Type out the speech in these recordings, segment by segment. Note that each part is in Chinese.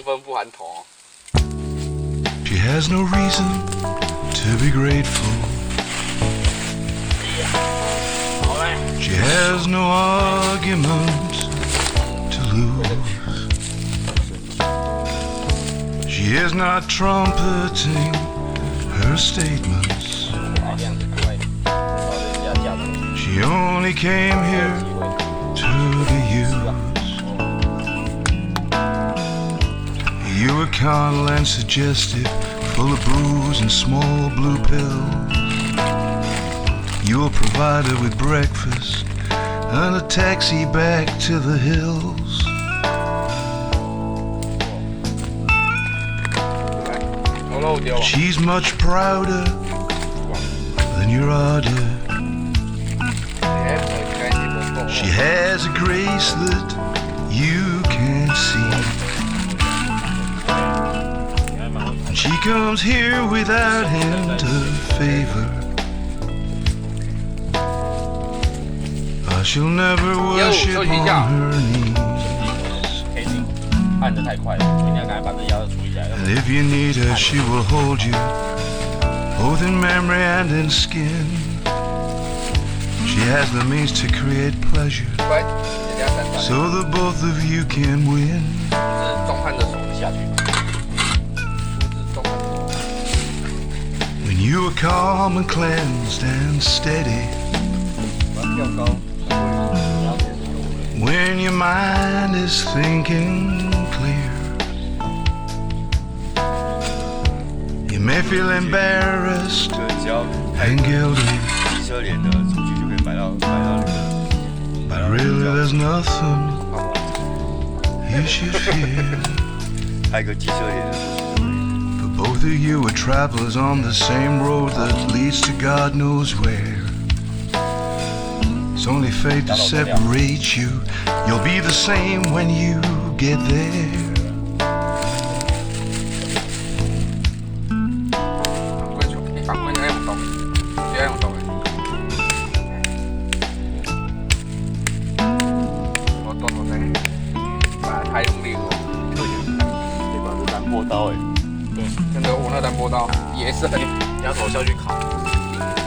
分不含头。She has no reason to be grateful. She has no argument to lose. She is not trumpeting her statements. She only came here to be used. You were carnal and suggestive, full of booze and small blue pills. You were provided with breakfast and a taxi back to the hills. She's much prouder than your order. She has a grace that you can't see. She comes here without hint of favor. She'll never worship on her knees. And if you need her, she will hold you, both in memory and in skin. She has the means to create pleasure, so that both of you can win. When you are calm and cleansed and steady, when your mind is thinking clear, you may feel embarrassed and guilty, but really there's nothing you should fear. For both of you are travelers on the same road that leads to God knows where. It's only fate to separate you. You'll be the same when you get there.真的，我那单波刀也是很，压头下去烤，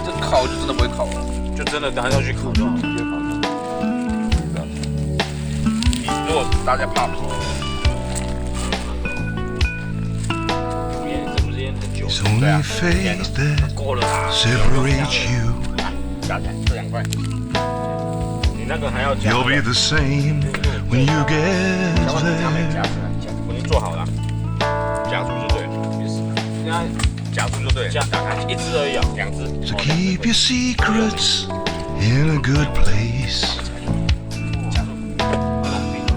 这烤就真的不会烤了。就真的拿下去烤就好了。如果大家怕皮，这不是腌很久 It's only fate that 过了啦， separates you. 加起来这2块，你那个还要加。 You'll be the same when you get 夹 there. 起来，我已经做好了，夹住就对了，没事。现在夹住就对了，打开一只而已啊，2只。 So keep your secrets in a good place.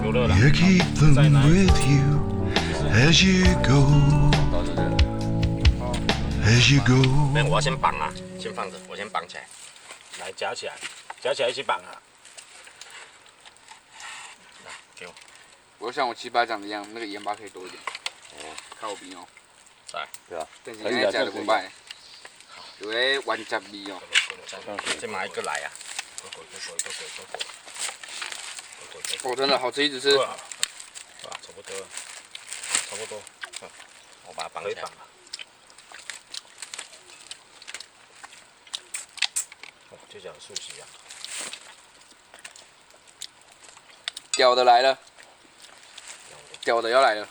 有热了。 You keep them with you as you go. As you go. 没有，我要先绑啊，先放着，我先绑起来。来夹起来，夹起来一起绑啊。来，给我。我像我7、8长的一样，那个盐巴可以多一点。哦，靠我鼻哦。来，对啊，但是现在加的不歹，就会完全味哦。再买一个来啊。哦，真的好吃，一直吃。哇，差不多了，差不多。我把它绑起来。就讲素食啊。屌的来了，屌的要来了。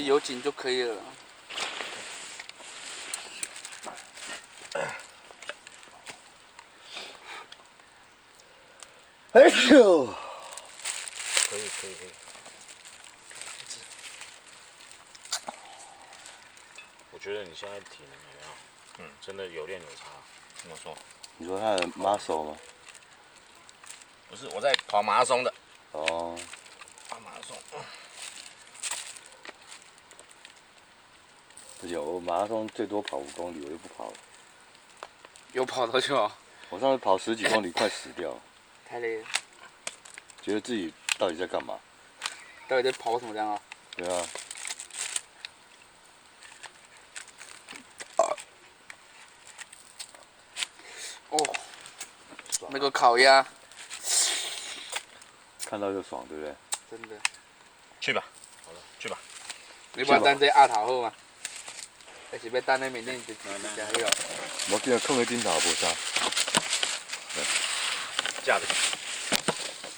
有紧就可以了。哎呦，可以。我觉得你现在体能有没有？真的有练有差。怎么说？你说他的 muscle 吗？不是，我在跑马拉松的。哦，跑马拉松。不行，我马拉松最多跑5公里，我就不跑了。有跑的就好。我上次跑10几公里，快死掉了，太累了，觉得自己到底在干嘛？到底在跑什么这样啊？对啊，哦，那个烤鸭，看到就爽，对不对？真的。去吧，好了，去吧。你不等这鸭头好吗？还是要等那面顶一加迄个？我今日放喺顶头无啥，架着，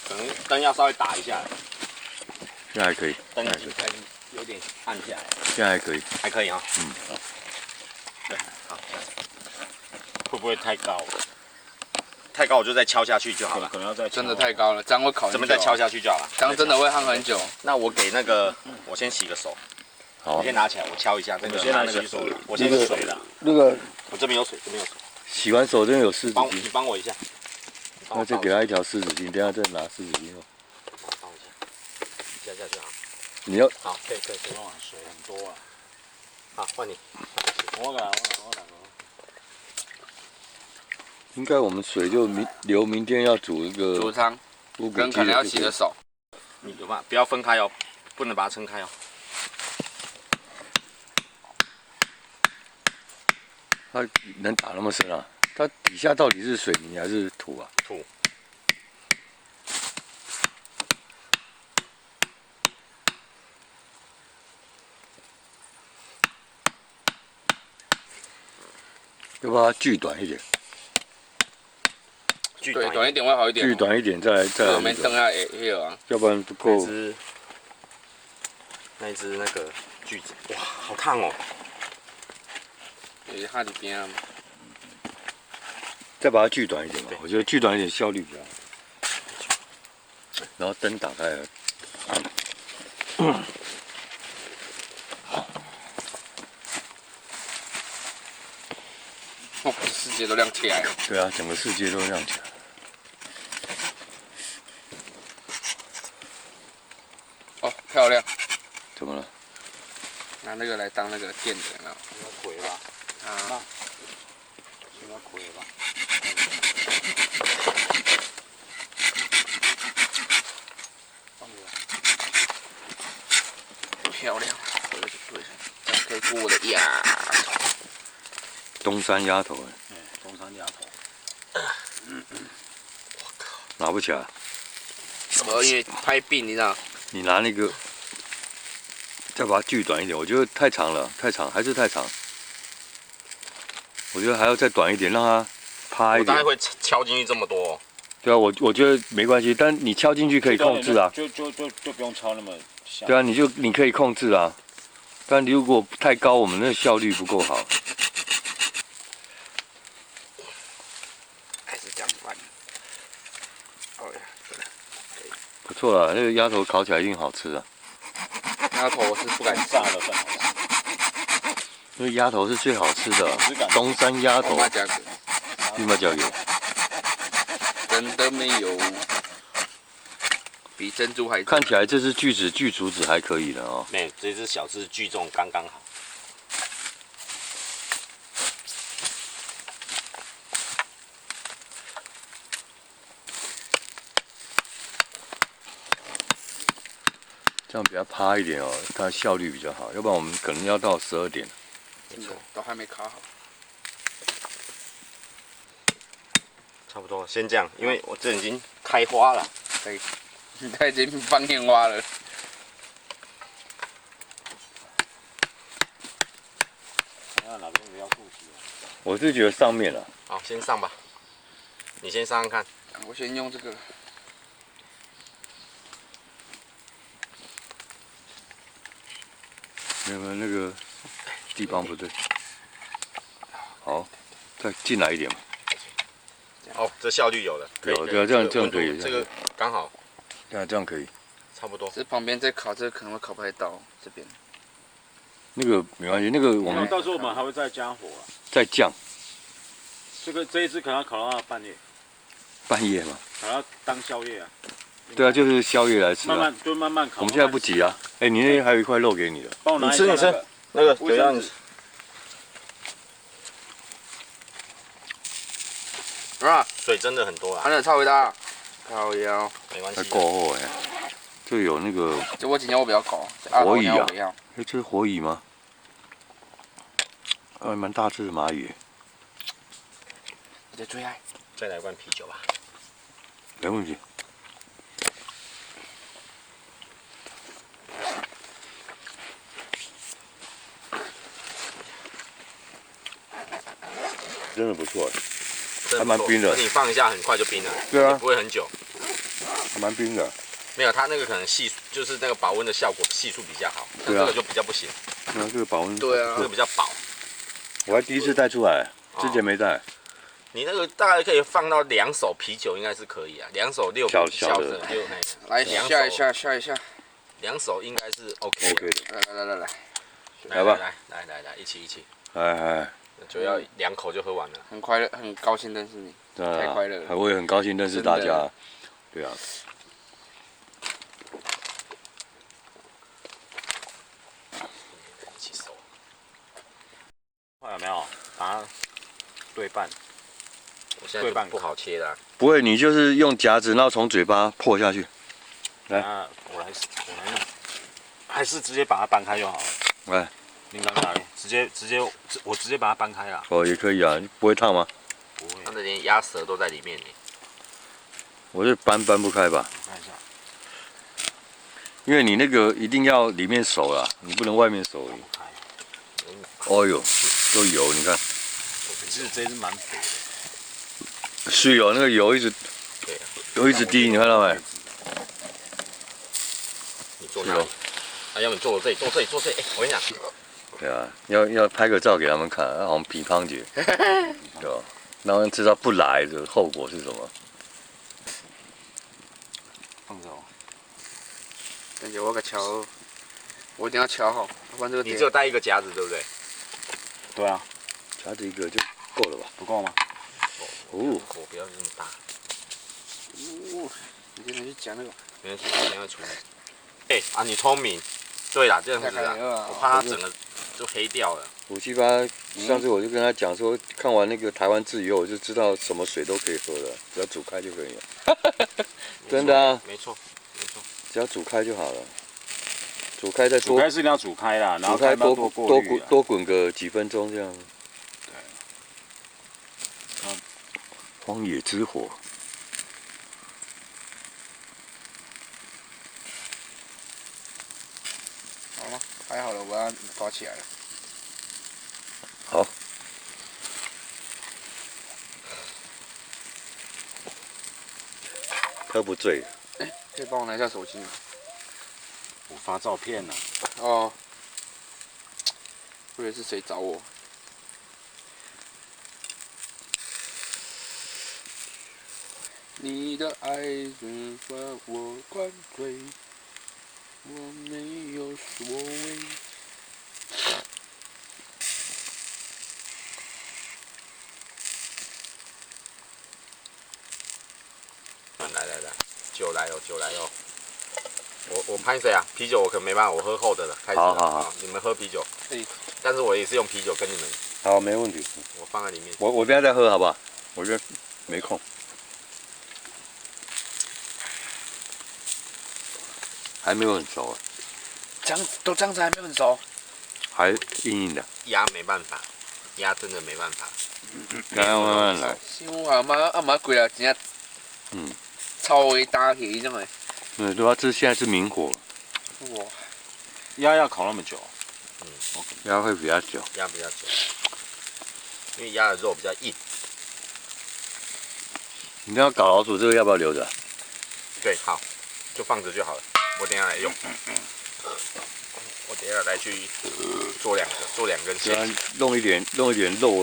可能灯要稍微打一下，现在还可以，灯现在还可以，开始有点暗下来，现在还可以。还可以哈。嗯，对，好，会不会太高？太高我就再敲下去就好了。可能要再真的太高了，这样会烤很久。这边再敲下去就好了。这样真的会烘很久。那我给那个，我先洗个手。好你先拿起来，我敲一下。这个先拿那个洗手我先水了。那个我这边有水，这边有水。洗完手这边有湿纸你巾，帮我一下。那再给他一条湿纸巾，等一下再拿湿纸巾哦。帮我一下，下去啊。你要好，可以。哇，水很多啊。好，换你。我来。应该我们水就留明天要煮一个煮汤乌骨鸡跟可能要洗的手。你有办不要分开哦，不能把它撑开哦。它能打那么深啊？它底下到底是水泥还是土啊？土。要把它锯短一点，对，短一点会好一点。锯短一点再来后那个，面灯啊也有啊。要不然不够。那一只那个锯子，哇，好烫哦！也哈里边啊。再把它锯短一点吧，我觉得锯短一点效率比较好。然后灯打开了，哦，世界都亮起来了。对啊，整个世界都亮起来。哦，漂亮。怎么了？拿那个来当那个垫的，有没有？鬼吧？啊，什么鬼吧？漂亮，对，这样可以过我的鸭。东山鸭头，中山鸭头。拿不起来。什么？因为拍病，你知道？你拿那个，再把它锯短一点，我觉得太长了，还是太长。我觉得还要再短一点，让它趴一点。我大概会敲进去这么多。对啊，我觉得没关系，但你敲进去可以控制啊。就不用敲那么下。对啊，你可以控制啊。但如果太高，我们那个效率不够好。还是这样翻。哦呀，不错啦，那个鸭头烤起来一定好吃啊。鸭头我是不敢炸的更好吃。那个鸭头是最好吃的，东山鸭头。妈加个，立马加油。真的没有，比珍珠还。看起来这只锯竹子还可以的哦。没有，这只小只锯重刚刚好。这样比较趴一点哦，它效率比较好，要不然我们可能要到12点。真的都还没烤好。差不多，先这样，因为我这已经开花了。对，它已经放烟花了。看哪边比较复习。我是觉得上面了。好，先上吧。你先上上看。我先用这个。没有那个地方不对。好，再进来一点嘛。哦，这效率有了。有对啊，这样可以。这个刚好。对啊，这样可以。差不多。这旁边再烤，这个可能会烤不太到这边。那个没关系，那个我们到时候我们还会再加火啊。再降。这一只可能要烤到半夜。半夜嘛。烤到当宵夜啊。对啊，就是宵夜来吃啊。慢慢烤。我们现在不急啊。哎，你那边还有一块肉给你的。帮我拿一下你吃。那个卫生纸。是吧？水真的很多啊，还能超伟大，靠腰。没关系。还够厚哎，这有那个，就我今天我比较高，火蚁啊不一样。哎，这是火蚁吗？蛮大只的蚂蚁，我的最爱。再来罐啤酒吧。没问题。真的不错哎，还蛮冰的你放一下，很快就冰了。对啊也不会很久。还蛮冰的。没有，它那个可能就是那个保温的效果系数比较好，但对啊这个就比较不行，那这个保温，对啊这个比较薄。我还第一次带出来，之前没带。你那个大概可以放到2手啤酒，应该是可以啊。2手6小的6来两手下一下，下一下。 2手应该是 OK 的。 OK 的，来，来吧来，一起，哎，就要2口就喝完了。很快乐，很高兴认识你。太快乐了我也很高兴认识大家真的。对啊，一起收。有没有？把它对半。我现在就不好切的。不会，你就是用夹子，然后从嘴巴破下去。来那我来弄，还是直接把它掰开就好了。来，你刚才我直接把它掰开了。哦，也可以啊，不会烫吗？不会。它那连鸭舌都在里面呢。我这搬不开吧？看一下。因为你那个一定要里面熟啦，你不能外面熟而已。哦呦，都油，你看。其实这只蛮肥的。是有那个油一直，油一直滴，你看到没？你坐哪里？啊，要么你坐我这里，坐这里。哎，我跟你讲。对啊，要拍个照给他们看，好像乒乓姐，对吧？让他们知道不来的后果是什么。放着哦。感觉我个敲，我一定要敲好，不然这个你只有带一个夹子，对不对？对啊。夹子一个就够了吧？不够吗？哦，火不要这么大。哦，你今天去讲那个。没关系，等下处理。啊，你聪明。对啦，这样子啦，我怕它整个就黑掉了。578，上次我就跟他讲说，看完那个台湾自由，我就知道什么水都可以喝了，只要煮开就可以了。真的啊，没错。只要煮开就好了。煮开再煮多，开是一定要煮开啦，然后煮开多过滤啊。多滚个几分钟这样。对。荒野之火。好吗？拍好了，我要抓起来了。好。喝不醉。可以帮我拿一下手机吗？我发照片了。哦。我以为是谁找我。你的爱是把我灌醉，我没有所谓。来，酒来哦。我拍谁啊？啤酒我可没办法，我喝厚的了。开始了。好，你们喝啤酒。可以。但是我也是用啤酒跟你们。好，没问题。我放在里面。我等下再喝好不好？我觉得没空。还没有很熟啊。这样子还没有很熟。还硬硬的。鸭没办法，鸭真的没办法。慢慢来。新华妈贵了，真正。超微大起这种诶。对啊，这现在是明火。哇。鸭要烤那么久？鸭会比较久。鸭比较久，因为鸭的肉比较硬。你要搞老鼠这个要不要留着？对，好，就放着就好了。我等一下来用。我等一下来去做2根线。弄一点肉，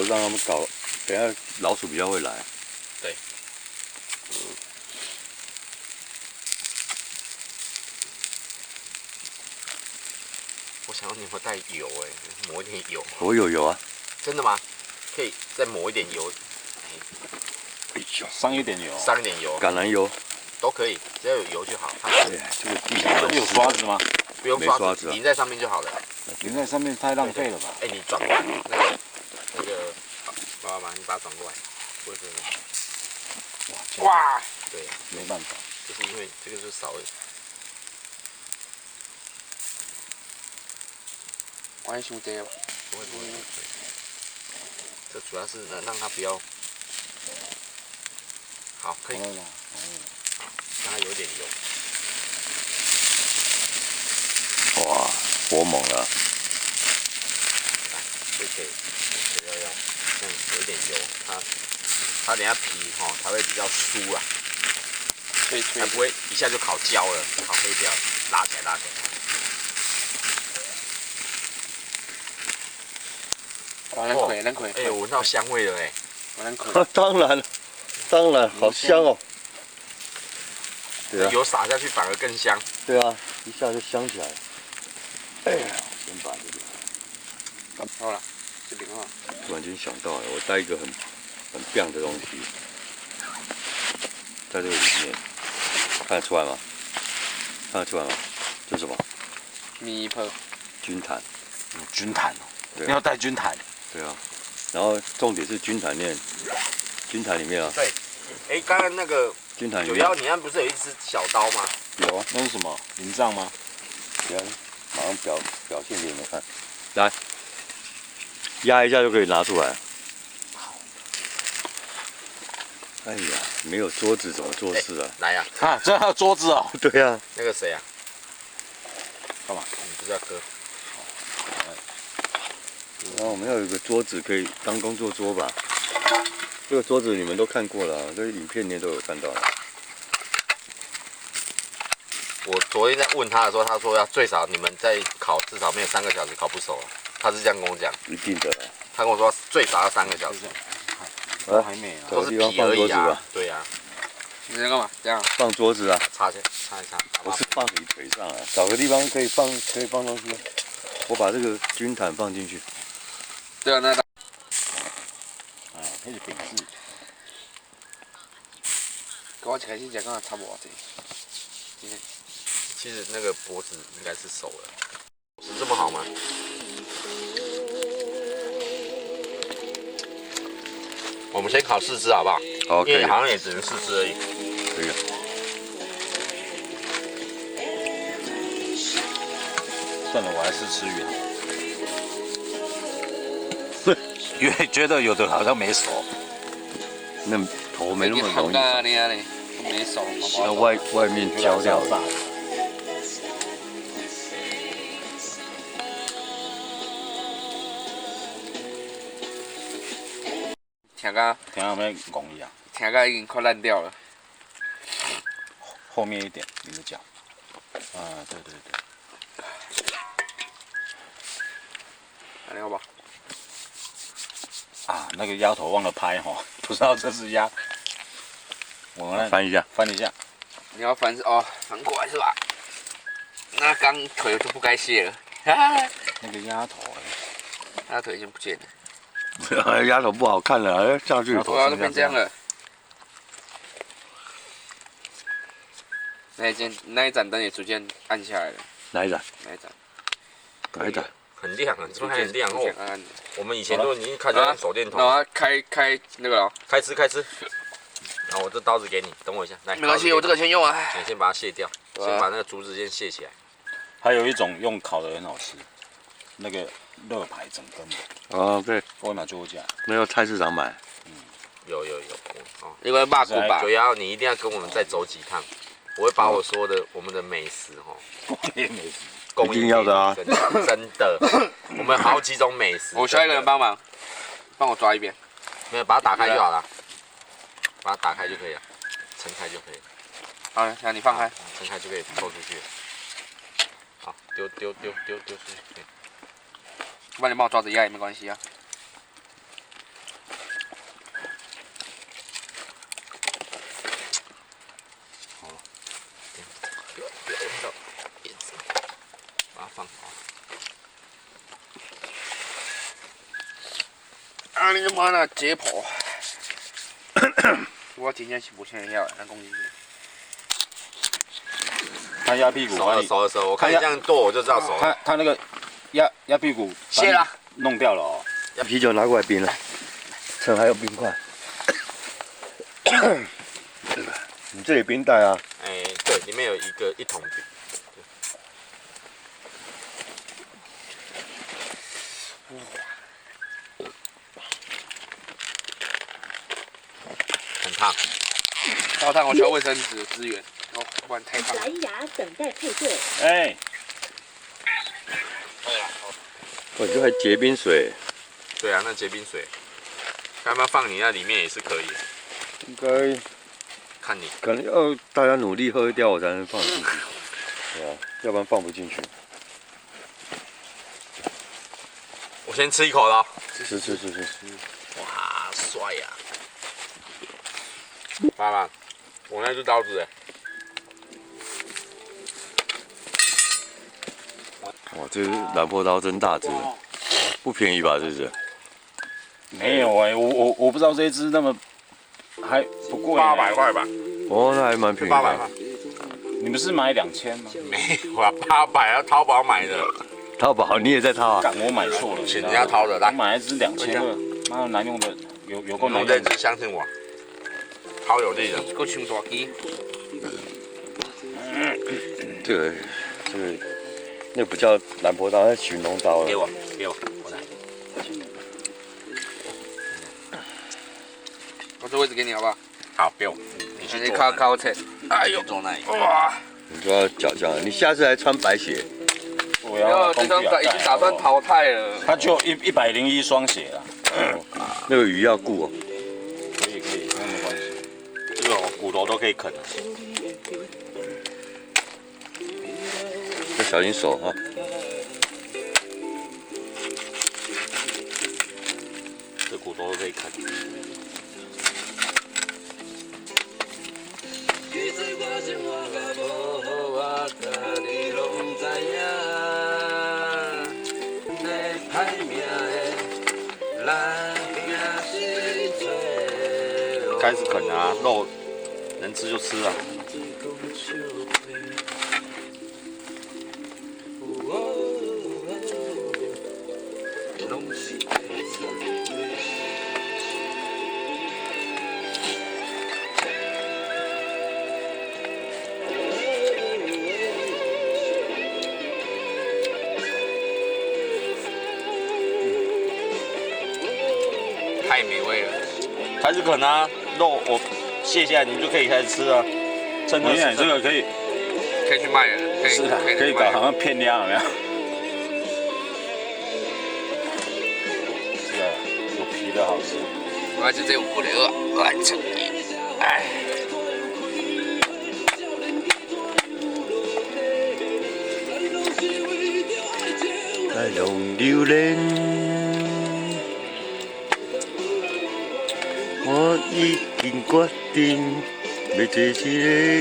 让他们搞，等一下老鼠比较会来。对。我想要你有没有带油抹一点油。我有油啊。真的吗？可以再抹一点油。哎呦，上一点油。上一点油。橄榄油。都可以，只要有油就好。对，这个地方有刷子吗？不用刷子，淋在上面就好了。淋在上面太浪费了吧？哎，你转过来，那个，爸爸，你把它转过来，不会这个。哇，对，没办法，就是因为这个是少了。我还想这吧。不会，这主要是能让它不要。好，可以，好了啦，让它有点油。哇，火猛了。就可以，要这样有点油，它等下皮才会比较酥啊，脆脆才。不会一下就烤焦了，烤黑掉了，拉起来。哇，咱可以。哎，我闻到香味了哎。咱可以。当然，好香哦。对啊，油撒下去反而更香。对啊，一下就香起来了。哎呀，先把这个。好了，这边啊。突然间想到了，我带一个很棒的东西，在这个里面，看得出来吗？看得出来吗？这是什么？米泡。军毯。军毯哦，对啊你要带军毯。对啊，然后重点是军毯里面啊，对，哎，刚刚那个军毯里面91，你那不是有一支小刀吗？有啊，那是什么？营帐吗？等一下马上表现给你们看，来，压一下就可以拿出来。哎呀，没有桌子怎么做事啊？来呀，啊，这还有桌子哦。对啊，那个谁啊？干嘛？你不是要割？然后我们要有一个桌子可以当工作桌吧。这个桌子你们都看过了啊，这个影片里面都有看到了。我昨天在问他的时候，他说要最少你们在烤至少没有3个小时烤不熟啊，他是这样跟我讲。一定的啦，他跟我说最少要3个小时，都还没啊。都是皮而已啊。对呀，你在干嘛？这样。放桌子啊，擦一擦，好不好不是？放你腿上啊，找个地方可以放东西。我把这个军毯放进去。对啊，那哎，那是饼子。跟我一开始讲差不多这。其实那个脖子应该是熟了，是这么好吗？我们先烤4只好不好？好，可以因为，好像也只能4只而已。可以了。算了，我还是吃鱼好。因为觉得有的好像没熟。那头没那么容易，那嘞，没熟。那外面焦掉了。听个听到没？拱一样，听个已经快烂掉了。后面一点，你的脚。啊，对。安尼好不好？啊，那个鸭头忘了拍哈，不知道这是鸭。我来翻一下，翻一下。你要翻哦，翻过来是吧？那刚腿就不该卸了。哈，那个鸭头他腿已经不见了。鸭头不好看了，下去。我要都变这样了。那一盏灯也逐渐暗下来了。哪一盏？那一盏。哪一盏？很亮啊，这边还很亮哦。逐渐暗暗的。我们以前都已经开始用手电筒。然后开那个了。开吃。然后我这刀子给你，等我一下，来。没关系，我这个先用啊。你先把它卸掉，对啊先把那个竹子先卸起来。还有一种用烤的很好吃，那个乐排整根的，哦，对，我拿就价。没有菜市场买。有哦。因为骂古吧。91，你一定要跟我们再走几趟，我会把我说的我们的美食也没事。供应一定要的啊给你真的，我们好几种美食。我需要一个人帮忙，帮我抓一遍。没有，把它打开就好了，把它打开就可以了，撑开就可以了。好，那你放开。撑开就可以抽出去了。好，丢出去。对不然你帮我抓着压也没关系啊。不要用到叶子，把它放好。啊！你妈那解剖，我今天是不想要，咱讲进去。他鸭屁股，熟了，我看你这样剁我就知道熟了。他那个鸭屁股卸了，弄掉了哦。啤酒拿过来冰了，趁还有冰块。你这里冰袋啊？哎，对，里面有一桶饼。很烫，超烫，我需要卫生纸的资源，哦，不然太烫了。蓝牙等待配对。哎，我这还结冰水，对啊，那结冰水，要不要放你那里面也是可以的，应该看你。可能要大家努力喝掉，我才能放进去。对啊，要不然放不进去。我先吃一口了。吃。哇，帅呀！爸爸，我那只刀子哎。哇，这蓝波刀真大只，不便宜吧？这是？没有哎，我不知道这一只那么还不贵呢。 800块吧？哦，那还蛮便宜800块的。。你们是买2000吗？没有啊，800啊，淘宝买的。淘宝你也在淘啊？干，我买错了，请人家掏的，来我买了一只2200，妈的难用的，有够难用的。用这只，相信我，超有力的。够胸大机，这个，那不叫蓝波刀，那寻龙刀了。给我，我来。我这位置给你好不好？好，不用，你去你做那里。靠靠车。哎呦，做那里。哇！你就要脚这样，你下次还穿白鞋。我然后这双已经打算淘汰了。它就101双鞋了。那个鱼要顾哦。可以，那没关系。这种骨头都可以啃的。要小心手哈。这骨头都可以啃。开始啃啊，肉能吃就吃啊。太美味了，开始啃啊，肉我卸下来，你就可以开始吃啊。趁我跟你讲，这个可以可以去卖了，是啊，可以搞好像骗量有没有？这个有皮的好吃。我只这有骨头，我来吃。哎，来用榴莲，我已经决定要做一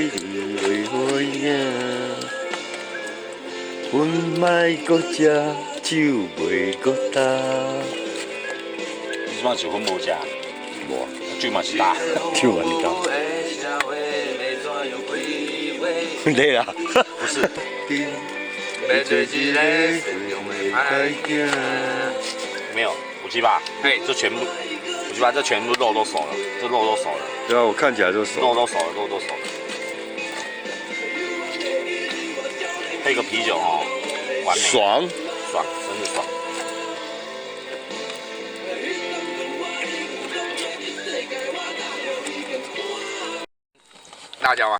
个你的伙影。阮莫搁食酒，袂搁干。你即摆是粉无食，无，酒嘛是大。酒嘛是干。累啦。不是，要做一个歹囝。没有578，嘿，这全部578，这全部肉都熟了，这肉都熟了，对啊，我看起来就熟。肉都熟了，肉都熟了。配个啤酒哦，完美，爽。爽，真的爽。辣椒吗？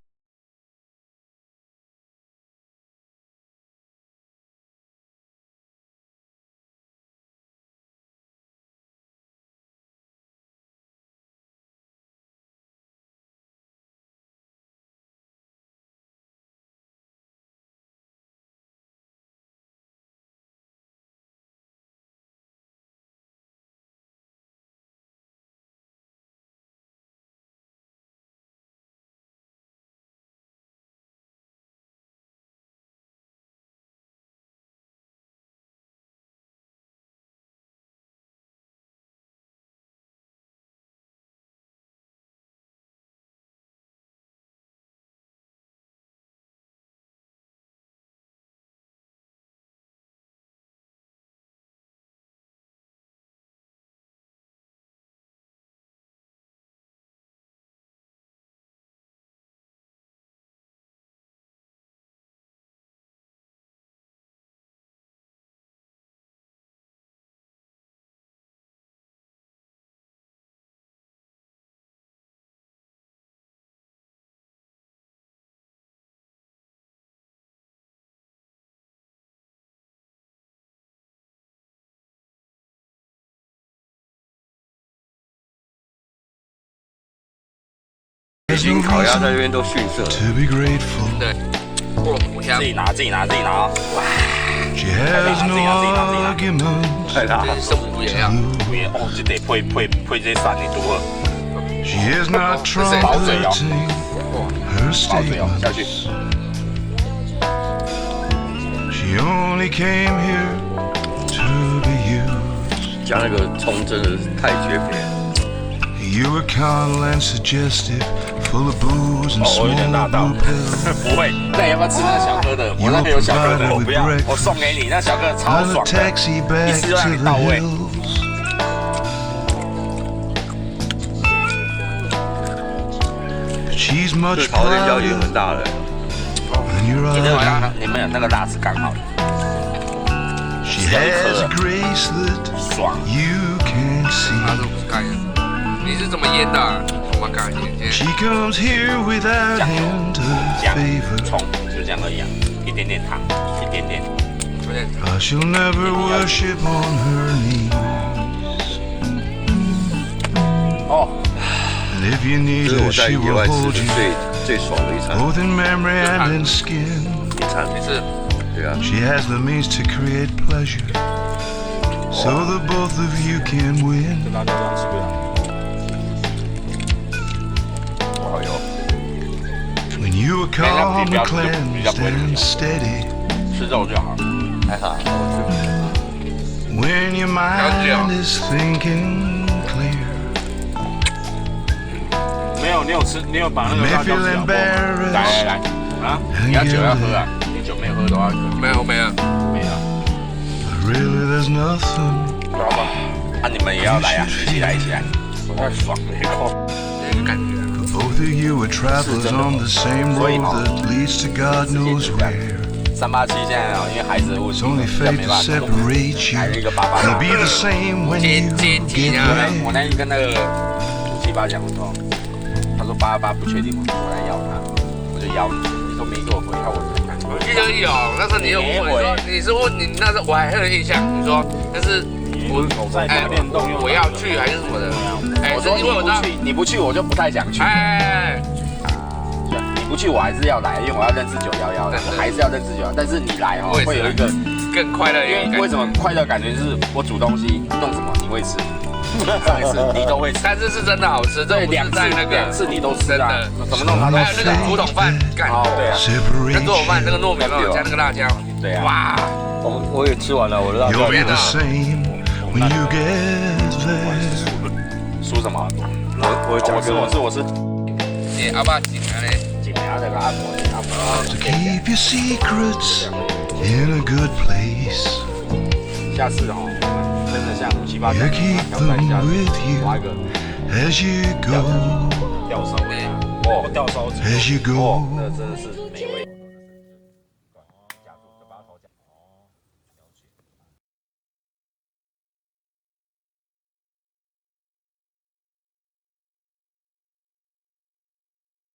北 There's 京 no 烤鸭在 reason 这边都逊色。 to be grateful. 过母香自，己拿，自己拿，自己拿哦。 She has no argument 太大跟生母也一样。 to 不也哦，这得配这散的多了。 She is not trumpeting her statements. She only came here to be used. 加那个葱真的是太绝配了。 You were carnal and suggestive, full of booze and 哦，我有点 small 辣到。 blue pills. 不会，那你要不要吃那个小颗的？我那边有小颗的，我不要，我送给你，那小颗的超 On a 爽的。 taxi back This is to right, the no way. hills. But she's 这 much 桃园椒已经 prouder 很大了。 than your 你那 other. 个你们有那个辣是刚好的， She has a grace that 爽。 you can't 他 see. 都不看呀。你是怎么腌的啊？我们看先。 She comes here without 酱油 hint of 酱 favor. 葱就这样而已啊，一点点糖，一点点。 She'll never worship on her knees. 哦， And if you need 这是 her, 我在 she 野 will 外吃 hold 的 you 最爽的一餐。 both in memory and in skin. 一餐，没事，对啊， She has the means to create pleasure, so that both of you can win. 这辣椒这样吃不了。好油， When you are calm and cleansed and steady, 吃肉就好。还好。 when your mind is thinking clear, 没有，你有把那个 may 辣椒 feel 籽咬过吗？来 embarrassed 来来，啊，你要酒要喝啊？你酒没有喝的话，没有没有。没有。 but really there's nothing 知道吧？啊，你们也要来啊！一起来，一起来！我太爽了，一口。那个感觉。 Both of you are travelers on the same road that leads to God knows where. 387现在哦，因为孩子的问 It's 题， only 比较 fate 没 to 办法。 separate 来了一 you. 个爸爸。 It'll be the same when you get 我 there. 那天跟那个578讲说，他说888不确定，我来邀他，我就邀你，你都没给我回，那我怎么办？我记得有，那时候你有问我说，你是问你那时候我还很有印象，你说但是我在打电动用。我要去还是什么的？哎，我说因为我知道，你不去，我就不太想去。哎，你不去，我还是要来，因为我要认识911的，我还是要认识911。但是你来哦，会有一个，更快乐一点。因为为什么快乐感觉就是我煮东西弄什么你会吃，上一次你都会吃。但是是真的好吃，这对，不是在那个两次你都吃啊，真怎么弄它都吃还有那个古董饭，干，哦，对啊， Separate 那古董饭那个 you. 糯米饭加那个辣椒，对啊。哇，我也吃完了，我的辣椒 You'll be the same when you get there. 输什么？我讲我是你阿爸紧啊嘞，警察那个阿婆，阿婆。 To keep your secrets in a good place. 下次哦，真的像578 You keep 挑战一 them 下， with 挖 you 一个 as you go, 吊烧，哦，吊烧子。 as you 哦， go. 那真的是美味。